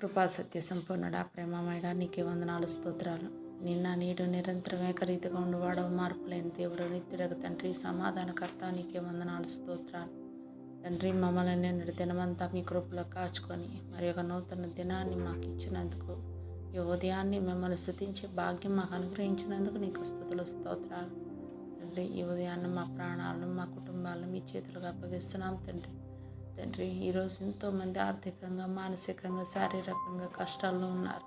కృపా సత్య సంపూర్ణుడా, ప్రేమమయుడా, నీకే వందనాలు, స్తోత్రాలు. నిన్న నేడు నిరంతరం ఏకరీతిగా ఉండువాడవు, మార్పు లేని దేవుడు, నిత్యుడకు తండ్రి, సమాధానకర్త, నీకే వందనాలు, స్తోత్రాలు. తండ్రి, మమ్మల్ని నిన్నటి దినమంతా మీ కృపలో కాచుకొని మరి ఒక నూతన దినాన్ని మాకు ఇచ్చినందుకు, ఈ ఉదయాన్ని మిమ్మల్ని స్తుతించే భాగ్యం మాకు అనుగ్రహించినందుకు నీకు స్తుతులు, స్తోత్రాలు. తండ్రి, ఈ ఉదయాన్ని మా ప్రాణాలను, మా కుటుంబాలను మీ చేతులకు అప్పగిస్తున్నాం తండ్రి. తండ్రి, ఈరోజు ఎంతోమంది ఆర్థికంగా, మానసికంగా, శారీరకంగా కష్టాల్లో ఉన్నారు.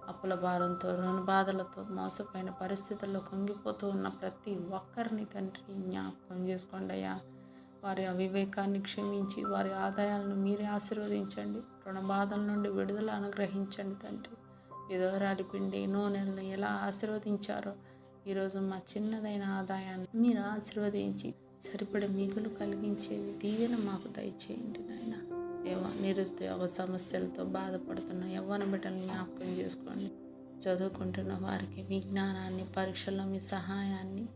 అప్పుల భారంతో, రుణ బాధలతో, మోసపోయిన పరిస్థితుల్లో కుంగిపోతూ ఉన్న ప్రతి ఒక్కరిని తండ్రి జ్ఞాపకం చేసుకోండి అయ్యా. వారి అవివేకాన్ని క్షమించి వారి ఆదాయాలను మీరే ఆశీర్వదించండి. రుణ బాధల నుండి విడుదల అనుగ్రహించండి తండ్రి. విధవరాలి పిండి నూనెలను ఎలా ఆశీర్వదించారో ఈరోజు మా చిన్నదైన ఆదాయాన్ని మీరు ఆశీర్వదించి సరిపడే మిగులు కలిగించే దీవెన మాకు దయచేయండి నాయన. దేవా, నిరుద్యోగ సమస్యలతో బాధపడుతున్న యవ్వన బిడ్డలను జ్ఞాపకం చేసుకోండి. చదువుకుంటున్న వారికి మీ జ్ఞానాన్ని, పరీక్షల్లో మీ సహాయాన్ని,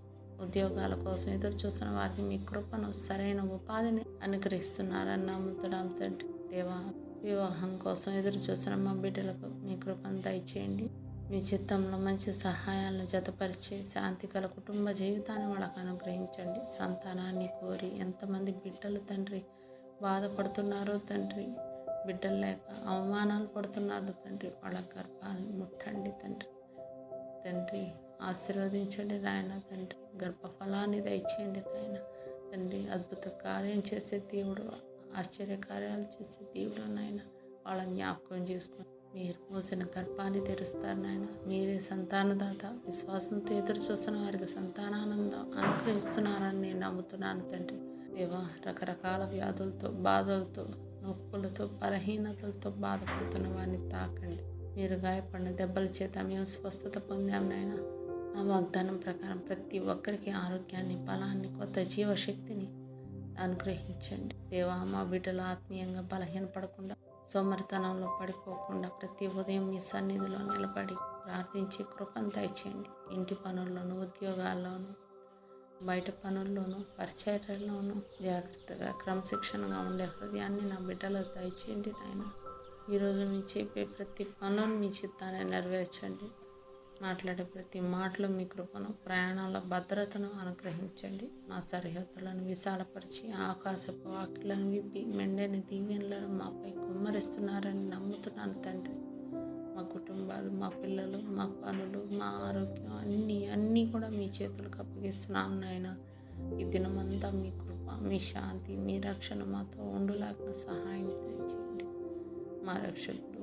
ఉద్యోగాల కోసం ఎదురు చూస్తున్న వారికి మీ కృపను, సరైన ఉపాధిని అనుగ్రహిస్తున్నారని నమ్ముతున్నాం తండ్రి. దేవా, వివాహం కోసం ఎదురు చూస్తున్న మా బిడ్డలకు మీ కృపను దయచేయండి. మీ చిత్తంలో మంచి సహాయాలను జతపరిచే శాంతిగల కుటుంబ జీవితాన్ని వాళ్ళకు అనుగ్రహించండి. సంతానాన్ని కోరి ఎంతమంది బిడ్డలు తండ్రి బాధపడుతున్నారో తండ్రి, బిడ్డలు లేక అవమానాలు పడుతున్నారు తండ్రి, వాళ్ళ గర్భాలను ముట్టండి తండ్రి. తండ్రి, ఆశీర్వదించండి నాయన. తండ్రి, గర్భఫలాన్ని దయచేయండి నాయన. తండ్రి, అద్భుత కార్యం చేసే దేవుడు, ఆశ్చర్య కార్యాలు చేసే దేవుడు నాయన. వాళ్ళ జ్ఞాపకం చేసుకొని మీరు మూసిన గర్భాన్ని తెరుస్తారు నాయన. మీరే సంతానదాత. విశ్వాసంతో ఎదురు చూస్తున్న వారికి సంతానానందం అనుగ్రహిస్తున్నారని నేను నమ్ముతున్నాను తండ్రి. దేవా, రకరకాల వ్యాధులతో, బాధలతో, నొప్పులతో, బలహీనతలతో బాధపడుతున్న వారిని తాకండి. మీరు గాయపడిన దెబ్బల చేత మేము స్వస్థత పొందాం నాయన. ఆ వాగ్దానం ప్రకారం ప్రతి ఒక్కరికి ఆరోగ్యాన్ని, బలాన్ని, కొత్త జీవశక్తిని అనుగ్రహించండి. దేవా, మా బిడ్డలు ఆత్మీయంగా బలహీనపడకుండా, సోమరితనంలో పడిపోకుండా ప్రతి ఉదయం మీ సన్నిధిలో నిలబడి ప్రార్థించి కృపను దయచేయండి. ఇంటి పనుల్లోనూ, ఉద్యోగాల్లోనూ, బయట పనుల్లోనూ, పరిచర్యల్లోనూ జాగ్రత్తగా, క్రమశిక్షణగా ఉండే హృదయాన్ని నా బిడ్డలో దయచేయండి నాయన. ఈరోజు మీ చెప్పే ప్రతి పనులను మీ చిత్తాన్ని నెరవేర్చండి. మాట్లాడే ప్రతి మాటలో మీ కృపను, ప్రయాణాల భద్రతను అనుగ్రహించండి. మా సరిహద్దులను విశాలపరిచి ఆకాశపు వాకిళ్లను విప్పి మెండైన దీవెనలను మాపై కుమ్మరిస్తున్నారని నమ్ముతున్నాను తండ్రి. మా కుటుంబాలు, మా పిల్లలు, మా పనులు, మా ఆరోగ్యం అన్నీ కూడా మీ చేతులకు అప్పగిస్తున్నాను నాయన. ఈ దినమంతా మీ కృప, మీ శాంతి, మీ రక్షణ మాతో ఉండులాగిన సహాయం చేయండి. మా రక్షకుడు